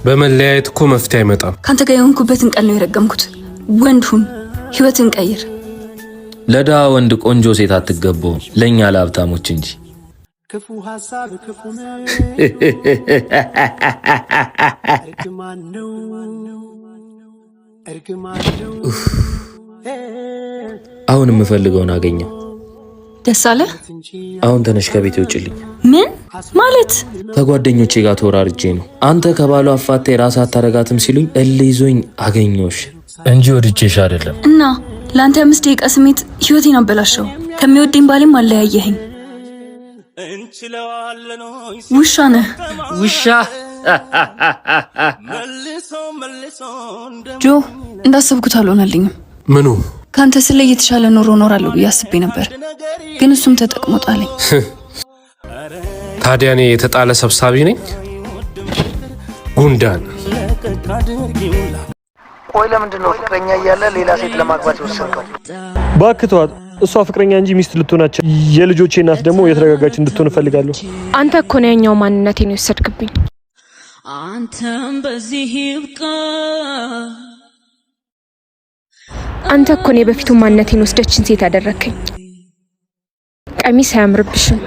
በመለያየት እኮ መፍትሄ አይመጣም። ካንተ ጋር የሆንኩበትን ቀን ነው የረገምኩት። ወንድ ሁን፣ ህይወትን ቀይር። ለዳ ወንድ ቆንጆ ሴት አትገባው፣ ለኛ ለሀብታሞች እንጂ። ክፉ ሐሳብ ክፉ ነው። አሁን የምፈልገውን አገኘው። ደስ አለ? አሁን ተነሽ ከቤት ውጭልኝ። ምን ማለት? ከጓደኞቼ ጋር ተወራርጄ ነው። አንተ ከባሏ አፋታ የራስ አታረጋትም ሲሉኝ እልይዞኝ አገኘሁሽ እንጂ ወድጄሽ አይደለም። እና ለአንተ 5 ደቂቃ ስሜት ህይወቴን አበላሸው። ከሚወደኝ ባሌም አለያየኸኝ። ውሻ ነህ ውሻ። ጆ፣ እንዳሰብኩት አልሆነልኝም። ምኑ? ካንተ ስለ የተሻለ ኑሮ እኖራለሁ ብዬ አስቤ ነበር፣ ግን እሱም ተጠቅሞ ጣለኝ። ታዲያ እኔ የተጣለ ሰብሳቢ ነኝ? ጉንዳን። ቆይ ለምንድን ነው ፍቅረኛ እያለ ሌላ ሴት ለማግባት የወሰንከው? ባክቷት፣ እሷ ፍቅረኛ እንጂ ሚስት ልትሆናቸው። የልጆቼ እናት ደግሞ የተረጋጋች እንድትሆን እፈልጋለሁ። አንተ እኮ ነው ያኛው ማንነቴን የወሰድክብኝ። አንተም በዚህ ይብቃ። አንተ እኮ ነው በፊቱ ማንነቴን ወስደችን ሴት ያደረከኝ። ቀሚስ አያምርብሽም፣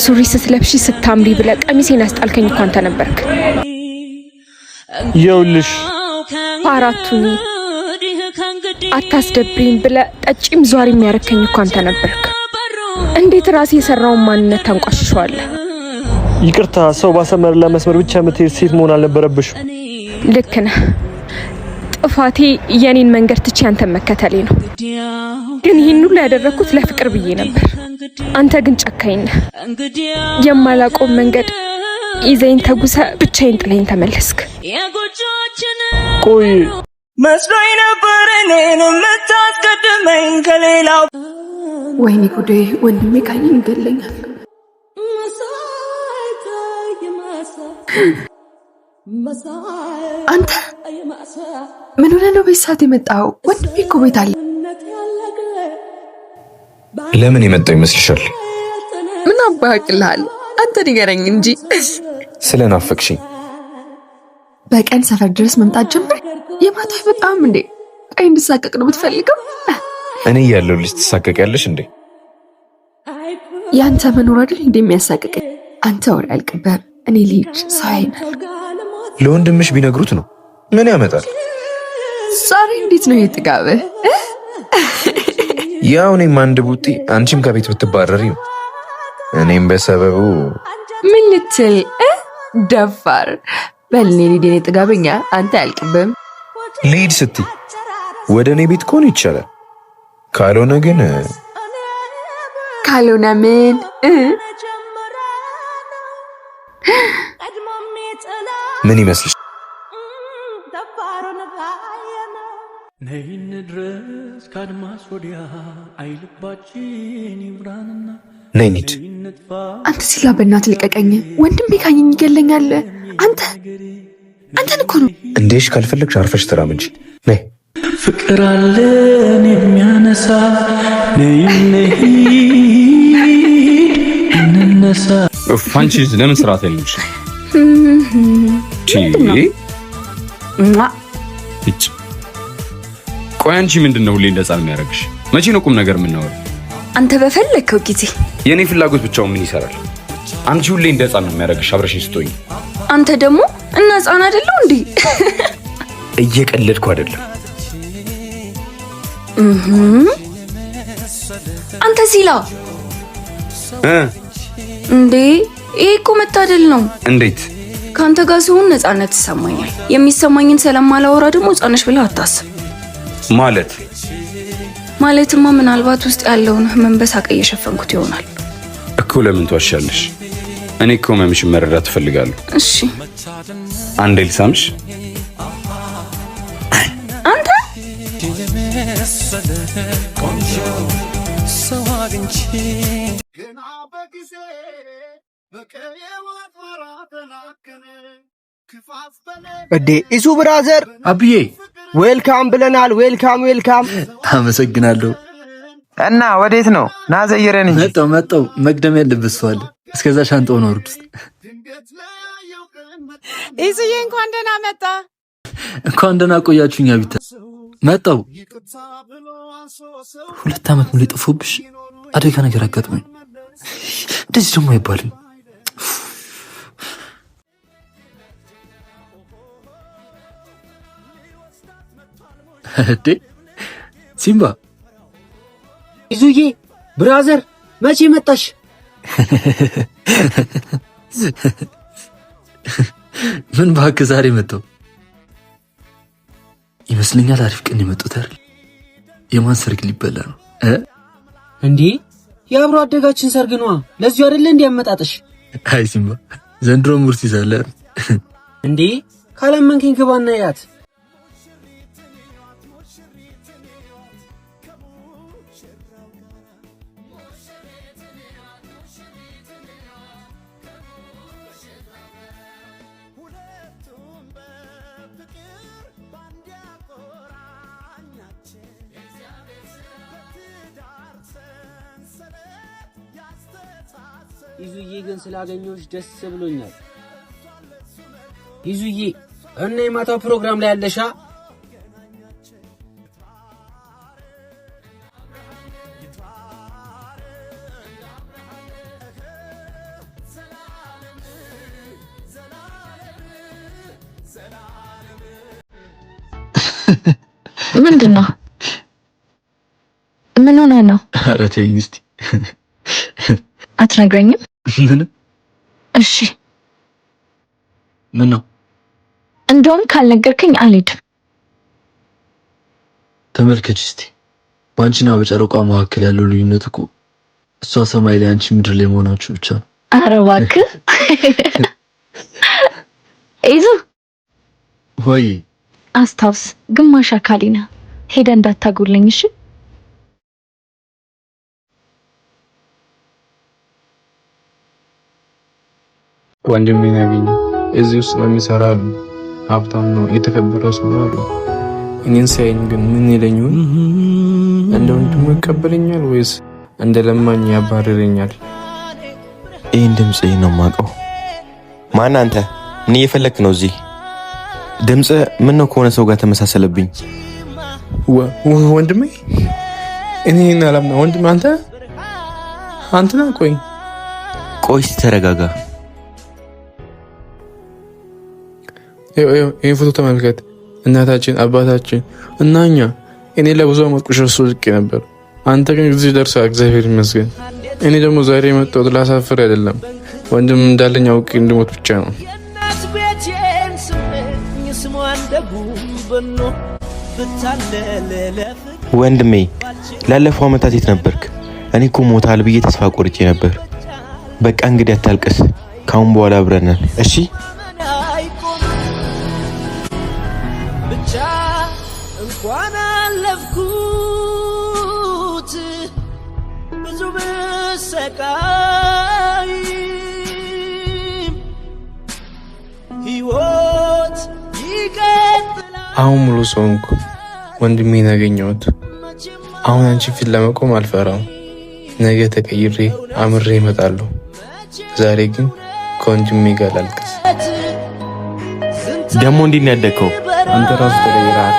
ሱሪ ስትለብሺ ስታምሪ ብለ ቀሚሴን አስጣልከኝ እኮ አንተ ነበርክ። ይኸውልሽ አራቱኒ አታስደብሪኝ ብለ ጠጪም ዟሪ የሚያረከኝ እኮ አንተ ነበርክ። እንዴት ራሴ የሰራውን ማንነት ታንቋሽሻለህ? ይቅርታ፣ ሰው ባሰመረላ መስመር ብቻ የምትሄድ ሴት መሆን አልነበረብሽም። ልክ ነህ። ጥፋቴ የኔን መንገድ ትቼ አንተን መከተሌ ነው። ግን ይህን ሁሉ ያደረኩት ለፍቅር ብዬ ነበር። አንተ ግን ጨካኝ ነህ። የማላውቀው መንገድ ይዘኝ ተጉሰ ብቻዬን ጥለኝ ተመለስክ። ቆይ መስሎኝ ነበር እኔን የምታስቀድመኝ ከሌላው። ወይኔ ጉዴ! ወንድሜ ካየኝ ይገለኛል። አንተ ምን ሆነ ነው በሰዓት የመጣው? ወንድሜ እኮ ቤት አለ። ለምን የመጣው ይመስልሻል? ምን አባክልሃል? አንተ ንገረኝ እንጂ። ስለናፈቅሽኝ። በቀን ሰፈር ድረስ መምጣት ጀምር። የማታ በጣም እንዴ! ቀይ እንድሳቀቅ ነው የምትፈልገው? እኔ ያለው ልጅ ትሳቀቂያለሽ እንዴ? ያንተ መኖር አይደል እንደሚያሳቅቀኝ? አንተ ወሬ አልቀበል። እኔ ልጅ ሳይናል ለወንድምሽ ቢነግሩት ነው ምን ያመጣል? ዛሬ እንዴት ነው የጥጋብህ? ያው እኔም አንድ ቡጢ አንቺም ከቤት ብትባረሪ ነው። እኔም በሰበቡ ምን ልትል ደፋር። በልኔ ሊዴኔ ጥጋበኛ አንተ አልቅብም። ሊድ ስትይ ወደ እኔ ቤት ከሆነ ይቻላል፣ ካልሆነ ግን ካልሆነ ምን ምን ይመስልሽ? ነይን ድረስ ካድማስ ወዲያ አይልባችን ይብራንና ነይ እንሂድ። አንተ ሲላ በእናትህ ልቀቀኝ። ወንድሜ ካየኝ ይገለኛል። አንተን እኮ ነው። እንዴሽ ካልፈለግሽ አርፈሽ ተራመጂ። ነይ። ፍቅር አለን የሚያነሳ ነይን እንነሳ። አንቺ ለምን ስራት አይልሽ? ቆይ አንቺ ምንድነው ሁሌ እንደዛ የሚያደርግሽ? መቼ ነው ቁም ነገር የምናወራው? አንተ በፈለከው ጊዜ። የኔ ፍላጎት ብቻው ምን ይሰራል? አንቺ ሁሌ እንደ ህፃን ነው የሚያደርግሽ አብረሽኝ ስትሆኝ። አንተ ደግሞ እና ህፃን አይደለው እንዴ? እየቀለድኩ አይደለም። አንተ ሲላ እንዴ! ይሄ እኮ መታደል ነው። እንዴት? ካንተ ጋር ሲሆን ነፃነት ይሰማኛል። የሚሰማኝን ስለማላወራ ደግሞ ህፃንሽ ብለህ አታስብ። ማለትማ ምናልባት ውስጥ ያለውን ህመም በሳቅ እየሸፈንኩት ይሆናል እኮ። ለምን ትዋሻለሽ? እኔ እኮ ህመምሽን መረዳት እፈልጋለሁ። እሺ አንዴ ልሳምሽ። አንተ እዴ ኢሱ ብራዘር አብዬ ዌልካም ብለናል። ዌልካም። አመሰግናለሁ። እና ወዴት ነው? ና ዘይረን እንጂ። መጣው መግደም ያለብስ ሰው አለ። እስከዛ ሻንጣውን አውርድ። ኢሱዬ እንኳን ደህና መጣ። እንኳን ደህና ቆያችሁኝ። አቢታ መጣው 2 ዓመት ሙሉ ጠፍቶብሽ አደጋ ነገር አጋጥሞኝ እንደዚህ ደግሞ አይባልም። እዴ ሲምባ ኢሱዬ ብራዘር መቼ መጣሽ? ምን እባክህ ዛሬ መጣው ይመስለኛል። አሪፍ ቀን የመጡት አይደል? የማን ሰርግ ሊበላ ነው እንዴ? የአብሮ አደጋችን ሰርግ ነዋ። ለዚሁ አይደለ እንዴ ያመጣጥሽ? አይ ሲምባ ዘንድሮ ሙርት ይዛለ እንዴ? ካላመንከኝ ግባና ያት ይዙዬ ግን ስላገኘሁሽ ደስ ብሎኛል። ይዙዬ እና የማታው ፕሮግራም ላይ ያለሻ ምንድነው? ምን ሆነ ነው? ኧረ ተይኝ እስቲ። አትነግረኝም? ምንም። እሺ ምን ነው? እንደውም ካልነገርከኝ አልሄድም። ተመልከች እስቲ ባንቺና በጨረቃ መካከል ያለው ልዩነት እኮ እሷ ሰማይ ላይ አንቺ ምድር ላይ መሆናችሁ ብቻ ነው። ኧረ እባክህ ኢዙ ወይ አስታውስ፣ ግማሽ አካሌ ነህ። ሄደህ እንዳታጎለኝ እሺ? ወንድሜ ነኝ። እዚህ ውስጥ ነው የሚሰራው። ሀብታም ነው፣ የተከበረ ሰው ነው። እኔን ሳይኝ ግን ምን ይለኝ ይሆን? እንደ ወንድሙ ይቀበለኛል ወይስ እንደ ለማኝ ያባርረኛል? ይህን ድምፅ ነው የማውቀው። ማን አንተ? እኔ እየፈለክ ነው እዚህ? ድምፅ ምን ነው ከሆነ ሰው ጋር ተመሳሰለብኝ። ወንድሜ እኔ አላምነው። ወንድሜ አንተ ነህ? ቆይ ተረጋጋ። ይሄን ፎቶ ተመልከት። እናታችን፣ አባታችን እና እኛ። እኔ ለብዙ ዓመት ቁሸት ወድቄ ነበር። አንተ ግን ጊዜ ደርሳ እግዚአብሔር ይመስገን። እኔ ደግሞ ዛሬ የመጣሁት ላሳፍር አይደለም፣ ወንድም እንዳለኝ አውቄ እንድሞት ብቻ ነው። ወንድሜ ላለፈው ዓመታት የት ነበርክ? እኔ እኮ ሞታል ብዬ ተስፋ ቆርጬ ነበር። በቃ እንግዲህ አታልቅስ። ካሁን በኋላ አብረን ነን እሺ? እንኳን አለፍኩት ብዙ ብሰቃይም ሕይወት ይቀጥላል። አሁን ሙሉ ሰው እንኳ ወንድሜን ያገኘሁት። አሁን አንቺ ፊት ለመቆም አልፈራም። ነገ ተቀይሬ አምሬ እመጣለሁ። ዛሬ ግን ከወንድሜ ጋር ላልቅስ። ደግሞ እንዴት ነው ያደግከው? አንተ ራስህ ተቀይረሃል።